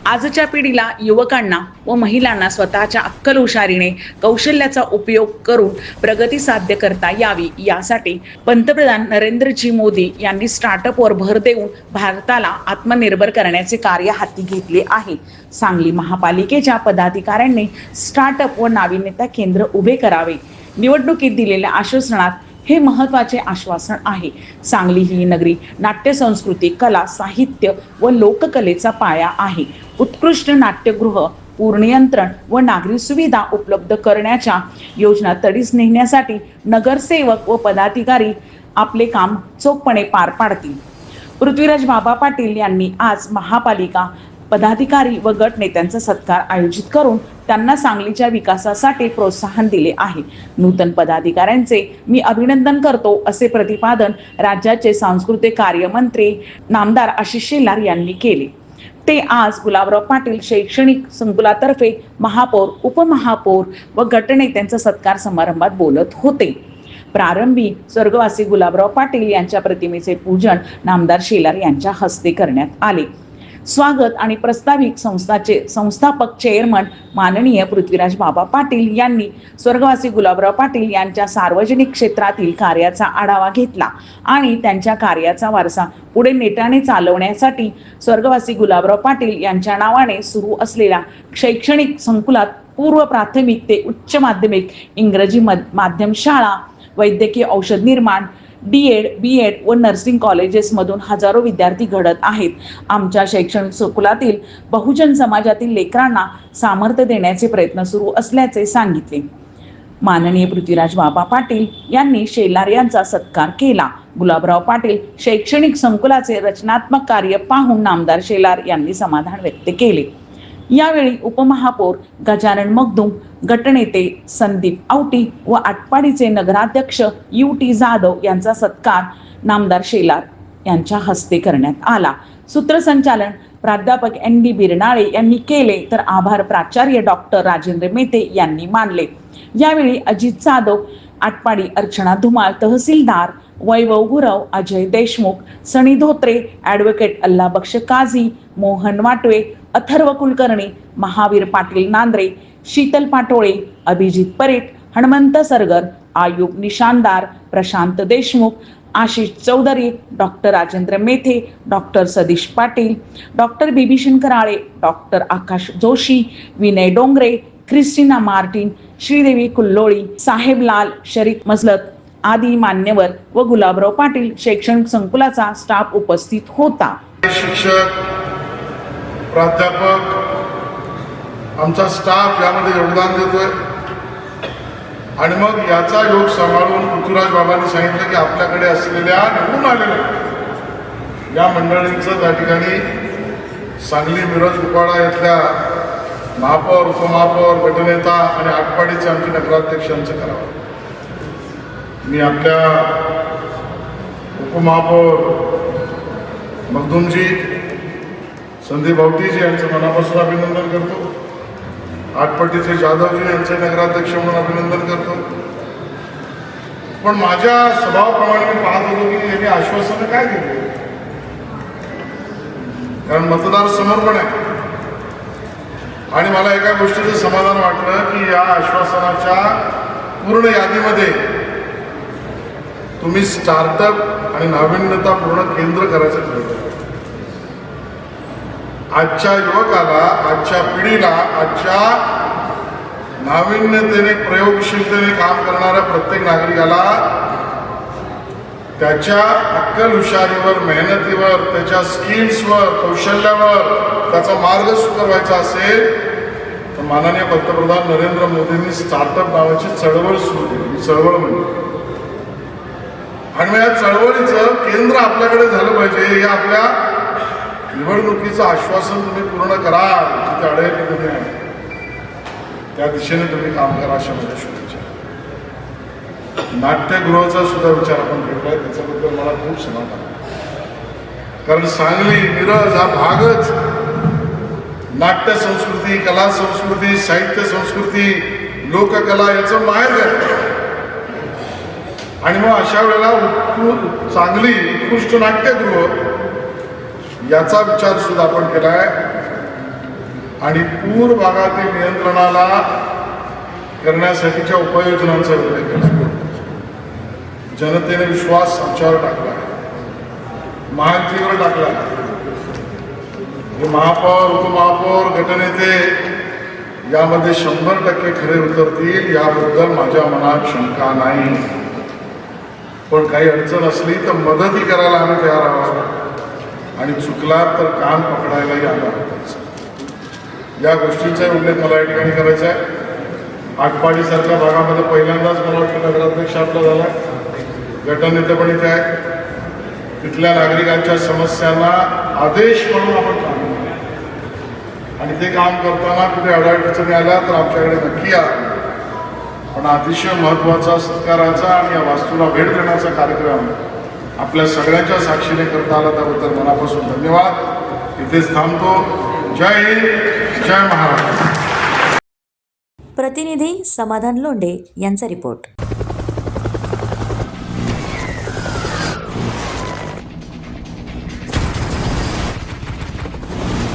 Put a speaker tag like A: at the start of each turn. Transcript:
A: आजच्या पिढीला, युवकांना व महिलांना स्वतःच्या अक्कल हुशारीने, कौशल्याचा उपयोग करून प्रगती साध्य करता यावी यासाठी पंतप्रधान नरेंद्रजी मोदी यांनी स्टार्टअपवर भर देऊन भारताला आत्मनिर्भर करण्याचे कार्य हाती घेतले आहे. सांगली महापालिकेच्या पदाधिकाऱ्यांनी स्टार्टअप व नाविन्यता केंद्र उभे करावे. निवडणुकीत दिलेल्या आश्वासनात हे महत्त्वाचे आश्वासन आहे. सांगली ही नगरी नाट्य संस्कृती, कला, साहित्य व लोककलेचा पाया आहे. उत्कृष्ट नाट्यगृह, पूर्णनियंत्रण व नागरी सुविधा उपलब्ध करण्याच्या योजना तडीस नेण्यासाठी नगरसेवक व पदाधिकारी आपले काम चोखपणे पार पाडतील. पृथ्वीराज बाबा पाटील यांनी आज महापालिका पदाधिकारी व गट नेत्यांचा सत्कार आयोजित करून त्यांना सांगलीच्या विकासासाठी प्रोत्साहन दिले आहे. नूतन पदाधिकाऱ्यांचे मी अभिनंदन करतो, असे प्रतिपादन राज्याचे सांस्कृतिक कार्यमंत्री नामदार आशिष शेलार यांनी केले. ते आज गुलाबराव पाटील शैक्षणिक संकुलातर्फे महापौर, उपमहापौर व गटनेत्यांचा सत्कार समारंभात बोलत होते. प्रारंभी स्वर्गवासी गुलाबराव पाटील यांच्या प्रतिमेचे पूजन नामदार शेलार यांच्या हस्ते करण्यात आले. स्वागत आणि प्रस्ताविक संस्थाचे संस्थापक चेअरमन माननीय पृथ्वीराज बाबा पाटील यांनी स्वर्गवासी गुलाबराव पाटील यांच्या सार्वजनिक क्षेत्रातील कार्याचा आढावा घेतला आणि त्यांच्या कार्याचा वारसा पुढे नेटाने चालवण्यासाठी स्वर्गवासी गुलाबराव पाटील यांच्या नावाने सुरू असलेल्या शैक्षणिक संकुलात पूर्व प्राथमिक ते उच्च माध्यमिक, इंग्रजी माध्यम शाळा, वैद्यकीय औषध निर्माण, D.Ed, B.Ed व नर्सिंग कॉलेजेसमधून हजारो विद्यार्थी घडत आहेत. आमच्या शैक्षणिक संकुलातील बहुजन समाजातील लेकरांना सामर्थ्य देण्याचे प्रयत्न सुरू असल्याचे सांगितले. माननीय पृथ्वीराज बाबा पाटील यांनी शेलार यांचा सत्कार केला. गुलाबराव पाटील शैक्षणिक संकुलाचे रचनात्मक कार्य पाहून नामदार शेलार यांनी समाधान व्यक्त केले. यावेळी उपमहापौर गजानन मगदुम, गटनेते संदीप आवटी व आटपाडीचे नगराध्यक्ष UT जाधव यांचा सत्कार नामदार शेलार यांच्या हस्ते करण्यात आला. सूत्रसंचालन प्राध्यापक ND बिरनाळे यांनी केले, तर आभार प्राचार्य डॉक्टर राजेंद्र मेहते यांनी मानले. यावेळी अजित जाधव, आटपाडी अर्चना धुमाळ, तहसीलदार Vaibhav Gurav, Ajay Deshmukh, Sunny Dhotre, advocate Allabaksh Kazi, Mohan Watve, Atharva Kulkarni, Mahavir Patil Nandre, Sheetal Patole, Abhijit Paret, Hanumant Sargar, Ayub Nishandar, Prashant Deshmukh, Ashish Chaudhari, doctor Rajendra Methe, doctor Satish Patil, doctor Bibhishan Karale, doctor Akash Joshi, Vinay Dongre, Christina Martin, Sridevi Kulloli, Sahebalal, Sharif Masalat आदी मान्यवर व गुलाबराव पाटील शैक्षणिक संकुलाचा स्टाफ उपस्थित होता.
B: शिक्षक, प्राध्यापक, आमचा स्टाफ यामध्ये योगदान देतोय आणि मग याचा योग सांभाळून पृथ्वीराज बाबांनी सांगितलं की आपल्याकडे असलेल्या निवडून आलेल्या या मंडळींचं त्या ठिकाणी सांगली, मिरज, उपाडा येथल्या महापौर, उपमहापौर, गटनेता आणि आटपाडीचे आमचे नगराध्यक्षांचं करावं. मी आपल्या उपमहापौर मगदुमजी, संदीप आवटीजी यांचं मनापासून अभिनंदन करतो. आटपाडीचे जाधवजी यांचे नगराध्यक्ष म्हणून अभिनंदन करतो. पण माझ्या स्वभावाप्रमाणे मी पाहत होतो की यांनी आश्वासनं काय दिली, कारण मतदार समोर पण आहे. आणि मला एका गोष्टीचं समाधान वाटलं की या आश्वासनाच्या पूर्ण यादीमध्ये तुम्ही स्टार्टअप आणि नाविन्यतापूर्ण केंद्र करायचं ठरवलं. आजच्या युवकाला, आजच्या पिढीला, आजच्या नाविन्यतेने, प्रयोगशीलतेने काम करणाऱ्या प्रत्येक नागरिकाला त्याच्या अक्कल हुशारीवर, मेहनतीवर, त्याच्या स्किल्सवर, कौशल्यावर त्याचा मार्ग सुकर व्हायचा असेल तर माननीय पंतप्रधान नरेंद्र मोदींनी स्टार्टअप नावाची चळवळ सुरू केली. चळवळ म्हणजे आणि मग या चळवळीचं केंद्र आपल्याकडे झालं पाहिजे. हे आपल्या निवडणुकीचं आश्वासन तुम्ही पूर्ण करा, जिथे अडेल तिथे आहे त्या दिशेने तुम्ही काम करा, अशा माझ्या शुभेच्छा. नाट्यगृहाचा सुद्धा विचार आपण केलाय, त्याच्याबद्दल मला खूप समाधान आहे. कारण सांगली, मिरज हा भागच नाट्य संस्कृती, कला संस्कृती, साहित्य संस्कृती, लोककला याचं माहेर आहे. आणि मग अशा वेळेला चांगली उत्कृष्ट नाट्यगृह याचा विचार सुद्धा आपण केलाय. आणि पूर भागातील नियंत्रणाला करण्यासाठीच्या उपाययोजनांचा उल्लेख केला. जनतेने विश्वास आमच्यावर टाकला, महायुतीवर टाकला. महापौर, उपमहापौर, गटनेते यामध्ये 100% खरे उतरतील याबद्दल माझ्या मनात शंका नाही. पण काही अडचण असली तर मदतही करायला आम्ही तयार आहोत आणि चुकला तर कान पकडायलाही आला आहोत. या गोष्टीचा उल्लेख मला या ठिकाणी करायचा आहे. आटपाडीसारख्या भागामध्ये पहिल्यांदाच मला वाटतं नगराध्यक्ष आपला झाला, गटनेते पण इथे आहे. तिथल्या नागरिकांच्या समस्यांना आदेश म्हणून आपण काम करू आणि ते काम करताना कुठे अडचणी आल्या तर आमच्याकडे नक्की या. पण अतिशय महत्त्वाचा सत्काराचा आणि या वास्तूला भेट देण्याचा कार्यक्रम आपल्या सगळ्यांच्या साक्षीने करता आला त्याबद्दल मनापासून धन्यवाद. इथेच थांबतो. जय हिंद, जय महाराष्ट्र.
C: प्रतिनिधी समाधान लोंढे यांचा रिपोर्ट.